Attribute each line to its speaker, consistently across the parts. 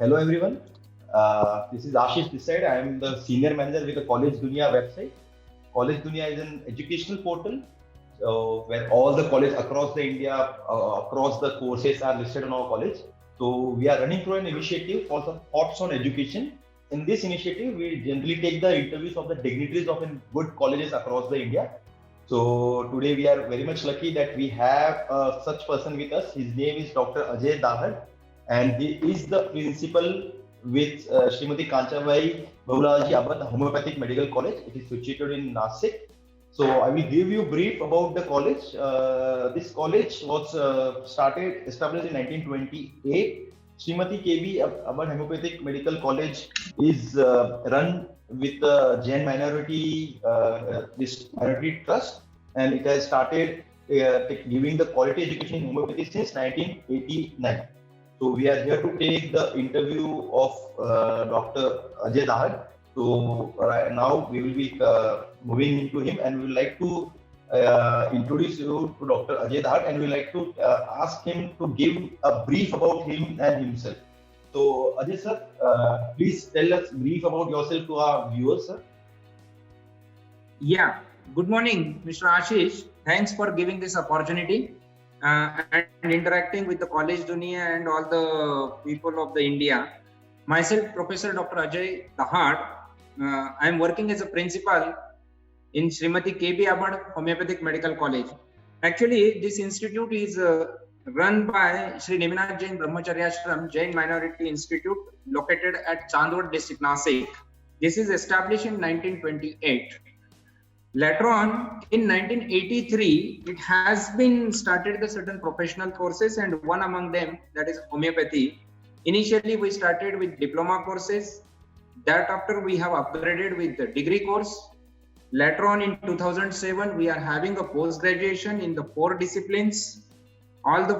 Speaker 1: Hello everyone. This is Ashish this side. I am the senior manager with the College Dunia website. College Dunia is an educational portal where all the colleges across the India, across the courses are listed on our college. So we are running through an initiative for some thoughts on education. In this initiative, we generally take the interviews of the dignitaries of good colleges across the India. So today we are very much lucky that we have such person with us. His name is Dr. Ajay Dahad, and he is the principal with Srimati Kanchabai Bahulaji Abad Homeopathic Medical College. It is situated in Nasik. So I will give you a brief about the college. This college was established in 1928. Srimati KB Abad Homeopathic Medical College is run with the Jain minority, this minority trust, and it has started giving the quality education in homeopathy since 1989. So we are here to take the interview of Dr. Ajay Dahad. So right now we will be moving into him, and we would like to introduce you to Dr. Ajay Dahad, and we would like to ask him to give a brief about him and himself. So Ajay sir, please tell us brief about yourself to our viewers, sir.
Speaker 2: Yeah, good morning, Mr. Ashish. Thanks for giving this opportunity and interacting with the College Dunia and all the people of the India. Myself, Professor Dr. Ajay Dahad. I am working as a principal in Srimati KB Abad Homeopathic Medical College. Actually, this institute is run by Sri Neminath Jain Brahmacharya Ashram Jain Minority Institute located at Chandwad district, Nasik. This is established in 1928. Later on, in 1983, it has been started the certain professional courses, and one among them, that is homeopathy. Initially, we started with diploma courses. That after we have upgraded with the degree course. Later on in 2007, we are having a post-graduation in the 4 disciplines, all the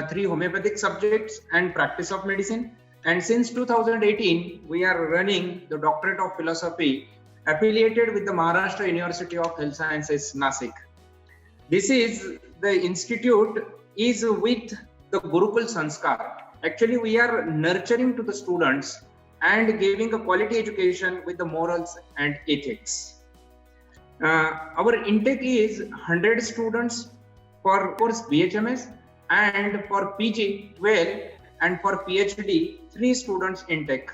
Speaker 2: 3 homeopathic subjects and practice of medicine. And since 2018, we are running the Doctorate of Philosophy affiliated with the Maharashtra University of Health Sciences, Nasik. This is the institute is with the Gurukul Sanskar. Actually, we are nurturing to the students and giving a quality education with the morals and ethics. Our intake is 100 students for course BHMS, and for PG 12, and for PhD 3 students intake.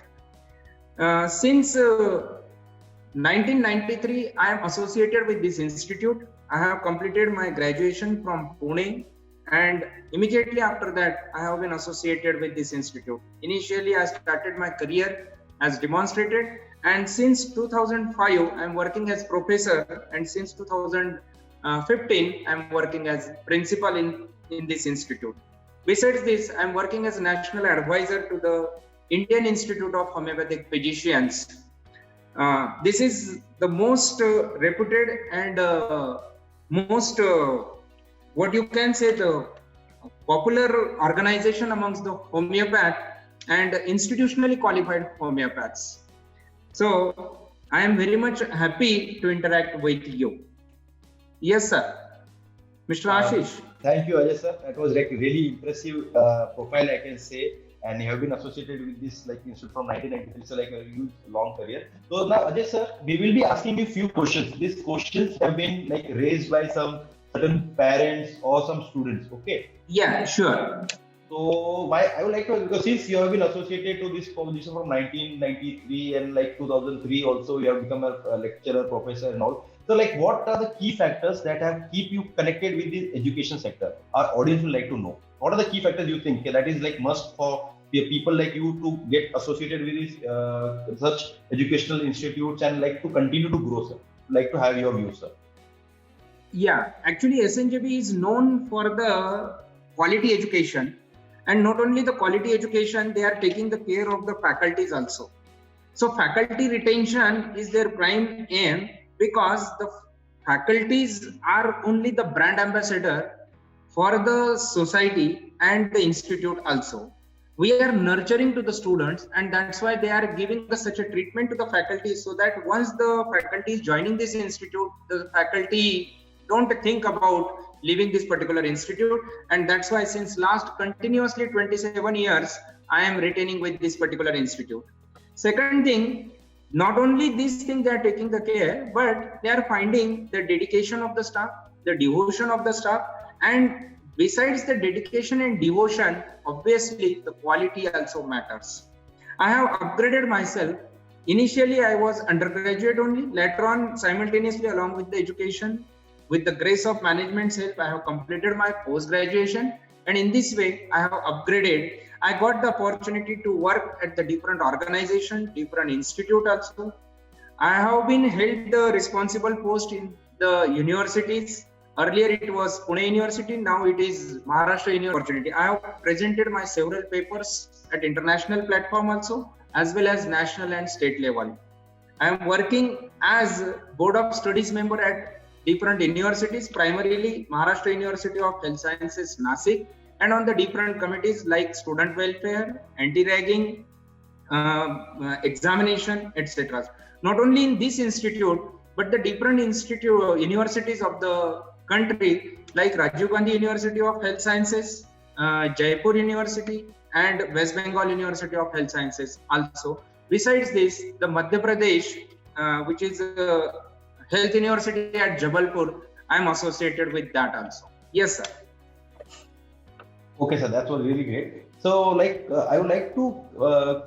Speaker 2: Since 1993, I am associated with this institute. I have completed my graduation from Pune, and immediately after that, I have been associated with this institute. Initially, I started my career as demonstrated, and since 2005, I am working as professor, and since 2015, I am working as principal in this institute. Besides this, I am working as national advisor to the Indian Institute of Homeopathic Physicians. This is the most reputed and most, what you can say, the popular organization amongst the homeopath and institutionally qualified homeopaths. So I am very much happy to interact with you. Yes, sir. Mr. Ashish.
Speaker 1: Thank you, Ajay sir. That was like really impressive profile, I can say. And you have been associated with this institute from 1993, so like a huge long career. So now, Ajay sir, we will be asking you a few questions. These questions have been raised by some certain parents or some students. Okay.
Speaker 2: Yeah, sure.
Speaker 1: So I would like to, because since you have been associated to this position from 1993 and 2003 also, you have become a lecturer, professor and all. So what are the key factors that have keep you connected with the education sector? Our audience would like to know. What are the key factors you think that is must for people like you to get associated with these such educational institutes and to continue to grow, sir? Like to have your views, sir.
Speaker 2: Yeah, actually SNJB is known for the quality education, and not only the quality education, they are taking the care of the faculties also. So faculty retention is their prime aim, because the faculties are only the brand ambassador for the society and the institute also. We are nurturing to the students, and that's why they are giving such a treatment to the faculty, so that once the faculty is joining this institute, the faculty don't think about leaving this particular institute. And that's why since last continuously 27 years, I am retaining with this particular institute. Second thing, not only these things they are taking the care, but they are finding the dedication of the staff, the devotion of the staff, and besides the dedication and devotion, obviously the quality also matters. I have upgraded myself. Initially, I was undergraduate only. Later on, simultaneously along with the education, with the grace of management's help, I have completed my post-graduation. And in this way, I have upgraded. I got the opportunity to work at the different organization, different institute also. I have been held the responsible post in the universities. Earlier it was Pune University, now it is Maharashtra University. I have presented my several papers at international platform also, as well as national and state level. I am working as Board of Studies member at different universities, primarily Maharashtra University of Health Sciences, Nasik, and on the different committees like student welfare, anti-ragging, examination, etc. Not only in this institute, but the different universities of the country like Rajiv Gandhi University of Health Sciences, Jaipur University, and West Bengal University of Health Sciences also. Besides this, the Madhya Pradesh, which is a health university at Jabalpur, I am associated with that also. Yes, sir.
Speaker 1: Okay, sir, that was really great. So, I would like to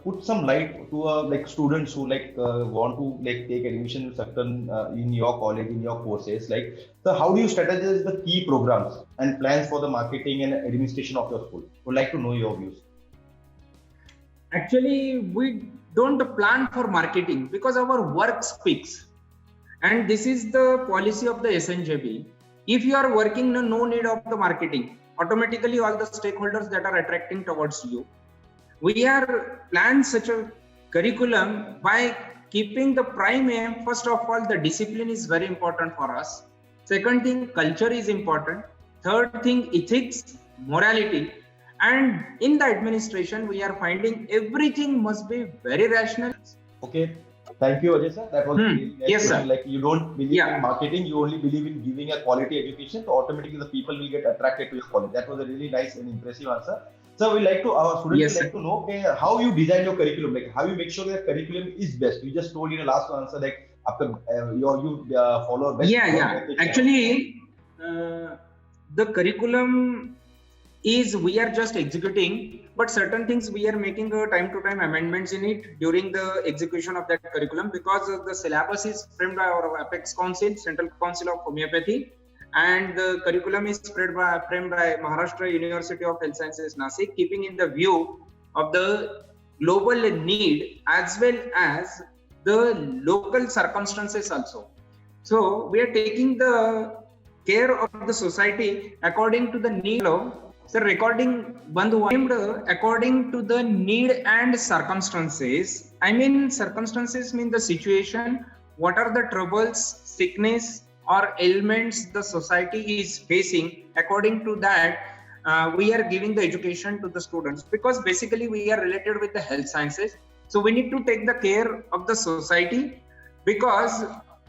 Speaker 1: put some light to students who want to take admission in certain in your college, in your courses. So how do you strategize the key programs and plans for the marketing and administration of your school? Would like to know your views.
Speaker 2: Actually, we don't plan for marketing because our work speaks, and this is the policy of the SNJB. If you are working, no need of the marketing. Automatically all the stakeholders that are attracting towards you. We are planned such a curriculum by keeping the prime aim. First of all, the discipline is very important for us. Second thing, culture is important. Third thing, ethics, morality. And in the administration, we are finding everything must be very rational.
Speaker 1: Okay. Thank you, Ajay sir. That was really nice.
Speaker 2: Yes, sir.
Speaker 1: You don't believe in marketing, you only believe in giving a quality education, so automatically the people will get attracted to your college. That was a really nice and impressive answer. So we like to, our students like to know how you design your curriculum, how you make sure that curriculum is best. You just told in the last answer you follow best.
Speaker 2: Actually, the curriculum is we are just executing, but certain things we are making time to time amendments in it during the execution of that curriculum, because the syllabus is framed by our Apex Council, Central Council of Homeopathy, and the curriculum is framed by Maharashtra University of Health Sciences, Nasik, keeping in the view of the global need as well as the local circumstances also. So we are taking the care of the society according to the need of the recording according to the need and circumstances. I mean, circumstances mean the situation, what are the troubles, sickness or ailments the society is facing. According to that, we are giving the education to the students, because basically we are related with the health sciences. So we need to take the care of the society, because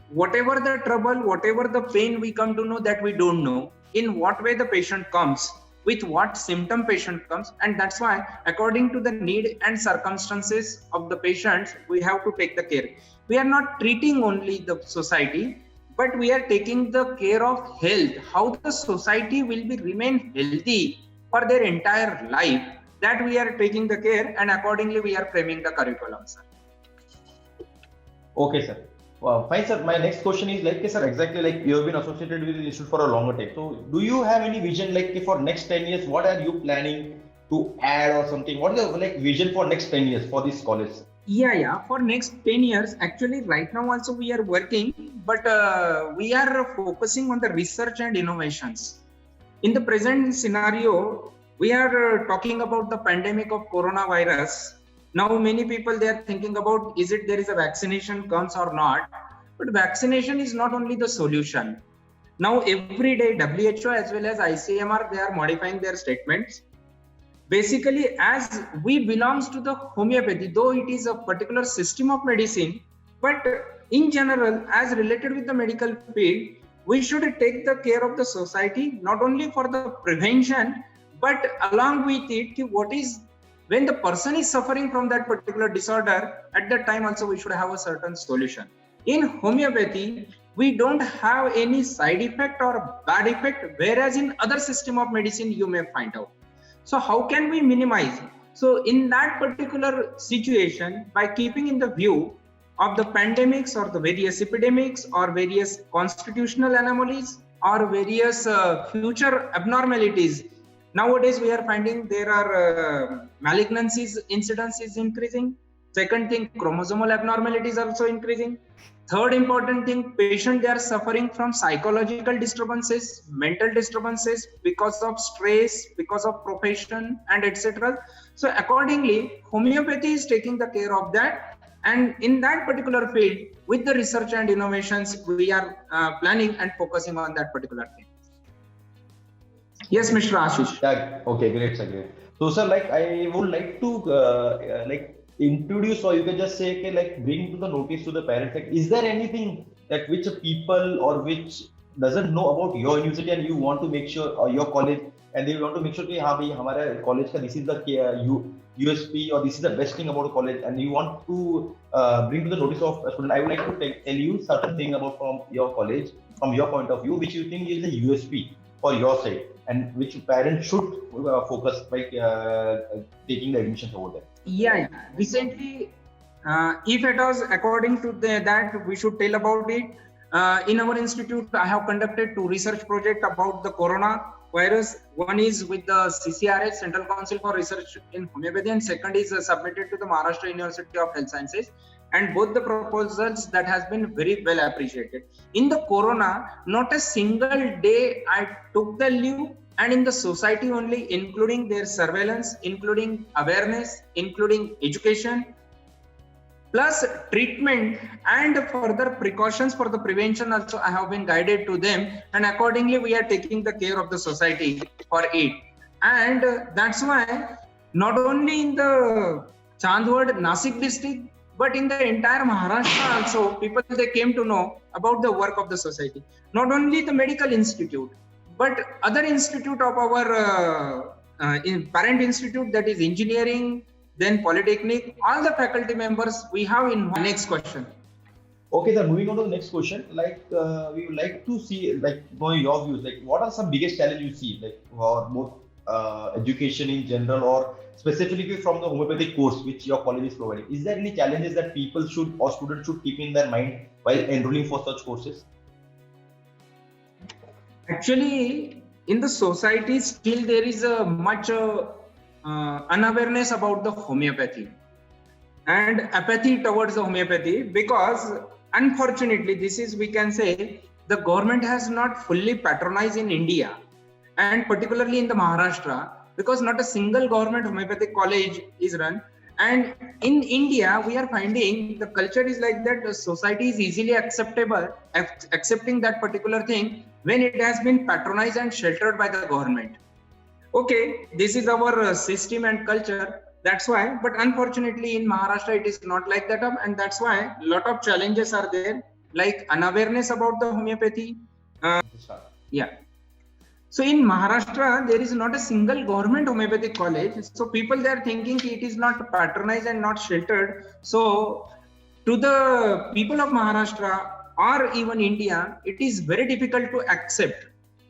Speaker 2: whatever the trouble, whatever the pain we come to know that we don't know, in what way the patient comes, with what symptom patient comes, and that's why according to the need and circumstances of the patients, we have to take the care. We are not treating only the society, but we are taking the care of health, how the society will be remain healthy for their entire life. That we are taking the care, and accordingly we are framing the curriculum, sir.
Speaker 1: Okay, sir. Fine, sir. My next question is sir, exactly you have been associated with the institute for a longer time. So, do you have any vision for next 10 years? What are you planning to add or something? What is your vision for next 10 years for this college?
Speaker 2: For next 10 years, actually right now also we are working, but we are focusing on the research and innovations. In the present scenario, we are talking about the pandemic of coronavirus. Now many people, they are thinking about, is it there is a vaccination comes or not? But vaccination is not only the solution. Now every day WHO as well as ICMR, they are modifying their statements. Basically, as we belongs to the homeopathy, though it is a particular system of medicine, but in general, as related with the medical field, we should take the care of the society, not only for the prevention, but along with it, what is when the person is suffering from that particular disorder, at that time also we should have a certain solution. In homeopathy, we don't have any side effect or bad effect, whereas in other system of medicine you may find out. So how can we minimize? So in that particular situation, by keeping in the view of the pandemics or the various epidemics or various constitutional anomalies or various future abnormalities, nowadays we are finding there are malignancies incidence is increasing. Second thing, chromosomal abnormalities also increasing. Third important thing, patient they are suffering from psychological disturbances, mental disturbances because of stress, because of profession and etc. So accordingly, homeopathy is taking the care of that, and in that particular field with the research and innovations we are planning and focusing on that particular thing. Yes, Mr. Ashish.
Speaker 1: Yeah, okay, great, sir, great. So, sir, like I would like to introduce, or you can just say, okay, like bring to the notice to the parents, like, is there anything that which people or which doesn't know about your university and you want to make sure, or your college, and they want to make sure कि हाँ भाई हमारा college का this is the USP or this is the best thing about a college, and you want to bring to the notice of a student. I would like to tell you certain thing about from your college, from your point of view, which you think is the USP for your side, and which parents should focus by taking the admissions over there.
Speaker 2: Yeah. Recently, if it was according to that, we should tell about it. In our institute, I have conducted 2 research projects about the coronavirus. One is with the CCRH, Central Council for Research in Homeopathy, and second is submitted to the Maharashtra University of Health Sciences. And both the proposals that has been very well appreciated. In the corona, not a single day I took the leave, and in the society only, including their surveillance, including awareness, including education, plus treatment and further precautions for the prevention also I have been guided to them, and accordingly we are taking the care of the society for it. And that's why not only in the Chandwad, Nasik district, but in the entire Maharashtra also, people they came to know about the work of the society. Not only the medical institute, but other institute of our parent institute, that is engineering, then polytechnic, all the faculty members we have in one. Next question.
Speaker 1: Okay, sir, moving on to the next question, like we would like to see, like, know your views, like what are some biggest challenges you see, like for both education in general or specifically from the homeopathic course which your college is providing? Is there any challenges that people should or students should keep in their mind while enrolling for such courses?
Speaker 2: Actually, in the society still there is a much unawareness about the homeopathy and apathy towards the homeopathy, because unfortunately this is, we can say, the government has not fully patronized in India and particularly in the Maharashtra, because not a single government homeopathic college is run. And in India, we are finding the culture is like that the society is easily accepting that particular thing when it has been patronized and sheltered by the government. Okay, this is our system and culture. That's why, but unfortunately in Maharashtra, it is not like that. And that's why a lot of challenges are there, like unawareness about the homeopathy. Yeah. So in Maharashtra, there is not a single government homeopathic college. So people, they are thinking it is not patronized and not sheltered. So to the people of Maharashtra or even India, it is very difficult to accept.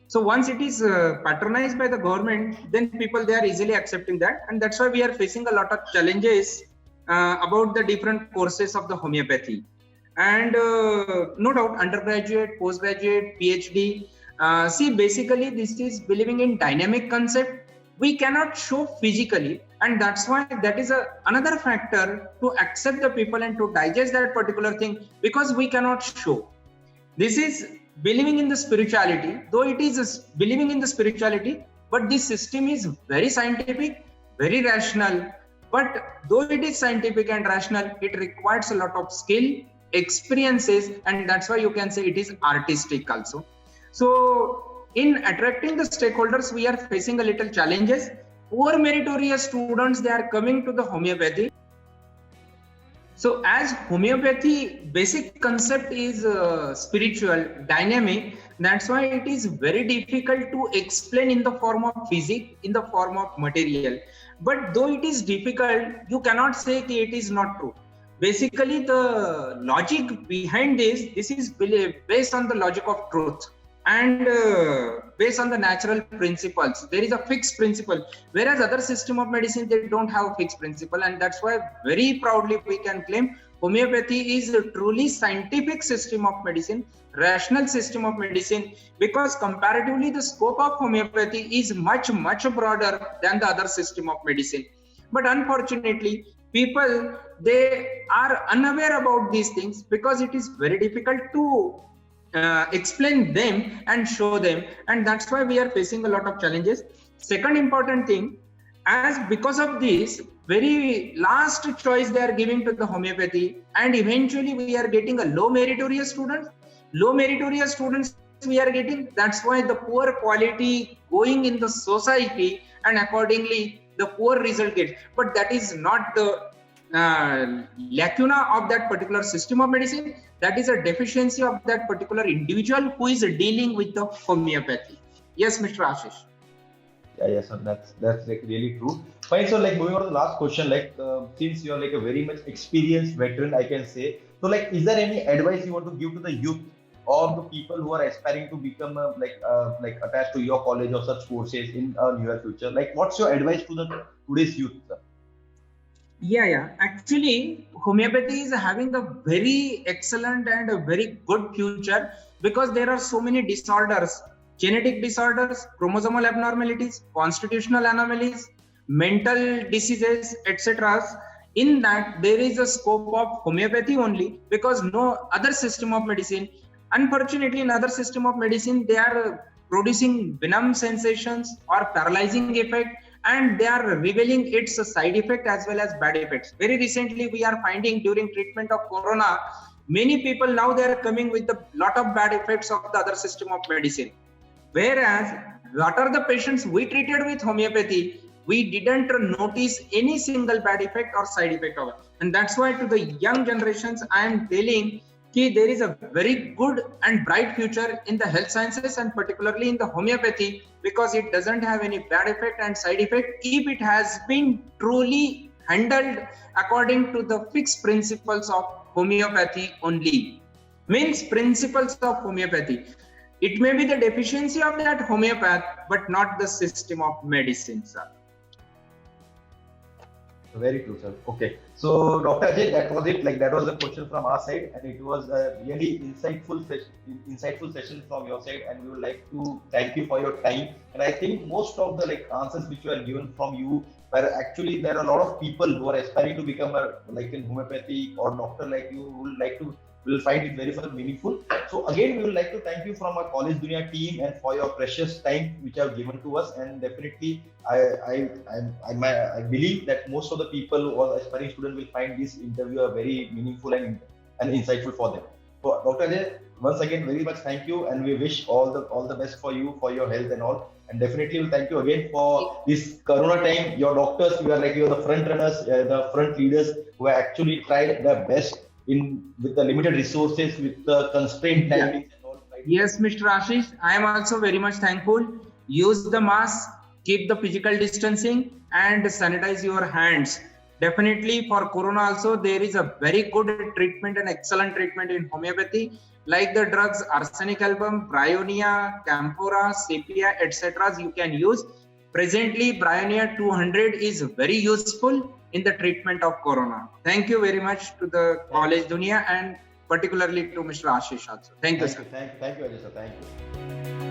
Speaker 2: So once it is patronized by the government, then people, they are easily accepting that. And that's why we are facing a lot of challenges about the different courses of the homeopathy. And no doubt, undergraduate, postgraduate, PhD, see, basically this is believing in dynamic concept. We cannot show physically, and that's why that is another factor to accept the people and to digest that particular thing, because we cannot show. This is believing in the spirituality, though it is believing in the spirituality, but this system is very scientific, very rational. But though it is scientific and rational, it requires a lot of skill, experiences, and that's why you can say it is artistic also. So in attracting the stakeholders, we are facing a little challenges. Poor meritorious students, they are coming to the homeopathy. So as homeopathy basic concept is spiritual, dynamic, that's why it is very difficult to explain in the form of physics, in the form of material. But though it is difficult, you cannot say that it is not true. Basically, the logic behind this is based on the logic of truth and based on the natural principles. There is a fixed principle, whereas other system of medicine, they don't have a fixed principle, and that's why very proudly we can claim homeopathy is a truly scientific system of medicine, rational system of medicine, because comparatively the scope of homeopathy is much broader than the other system of medicine. But unfortunately, people, they are unaware about these things because it is very difficult to explain them and show them, and that's why we are facing a lot of challenges. Second important thing, as because of this very last choice they are giving to the homeopathy, and eventually we are getting a low meritorious students we are getting. That's why the poor quality going in the society, and accordingly the poor result gets. But that is not the lacuna of that particular system of medicine. That is a deficiency of that particular individual who is dealing with the homeopathy. Yes, Mr. Ashish.
Speaker 1: Yeah, so that's like really true. Fine. So like moving on to the last question, like since you're like a very much experienced veteran, I can say. So like, is there any advice you want to give to the youth or the people who are aspiring to become like attached to your college or such courses in a near future? Like, what's your advice to the today's youth, sir?
Speaker 2: Yeah. Actually, homeopathy is having a very excellent and a very good future because there are so many disorders, genetic disorders, chromosomal abnormalities, constitutional anomalies, mental diseases, etc. In that, there is a scope of homeopathy only because no other system of medicine. Unfortunately, in other system of medicine, they are producing venom sensations or paralyzing effect, and they are revealing its side effect as well as bad effects. Very recently, we are finding during treatment of corona, many people now they are coming with a lot of bad effects of the other system of medicine. Whereas, what are the patients we treated with homeopathy, we didn't notice any single bad effect or side effect of it. And that's why to the young generations, I am telling there is a very good and bright future in the health sciences and particularly in the homeopathy because it doesn't have any bad effect and side effect if it has been truly handled according to the fixed principles of homeopathy only. Means principles of homeopathy. It may be the deficiency of that homeopath, but not the system of medicine, sir.
Speaker 1: Very true, sir. Okay. So, Dr. Ajay, that was it. Like that was the question from our side, and it was a really insightful session from your side. And we would like to thank you for your time. And I think most of the like answers which were given from you were actually there are a lot of people who are aspiring to become a like in homeopathy or doctor like you who would like to will find it very much meaningful. So again, we would like to thank you from our College Dunia team and for your precious time which you have given to us. And definitely, I believe that most of the people or aspiring students will find this interview a very meaningful and insightful for them. So Dr. Ajay, once again, very much thank you, and we wish all the best for you for your health and all. And definitely, we'll thank you again for this Corona time. Your doctors, you're the front runners, the front leaders who have actually tried their best with the limited resources, with the constrained timings and all. Right?
Speaker 2: Yes, Mr. Ashish, I am also very much thankful. Use the mask, keep the physical distancing, and sanitize your hands. Definitely for corona also, there is a very good treatment and excellent treatment in homeopathy, like the drugs arsenic album, Bryonia, Camphora, Sepia, etc. you can use. Presently, Bryonia 200 is very useful in the treatment of corona. Thank you very much to the College Dunia and particularly to Mr. Ashish also. Thank you, sir.
Speaker 1: Thank you, Ajay sir. Thank you.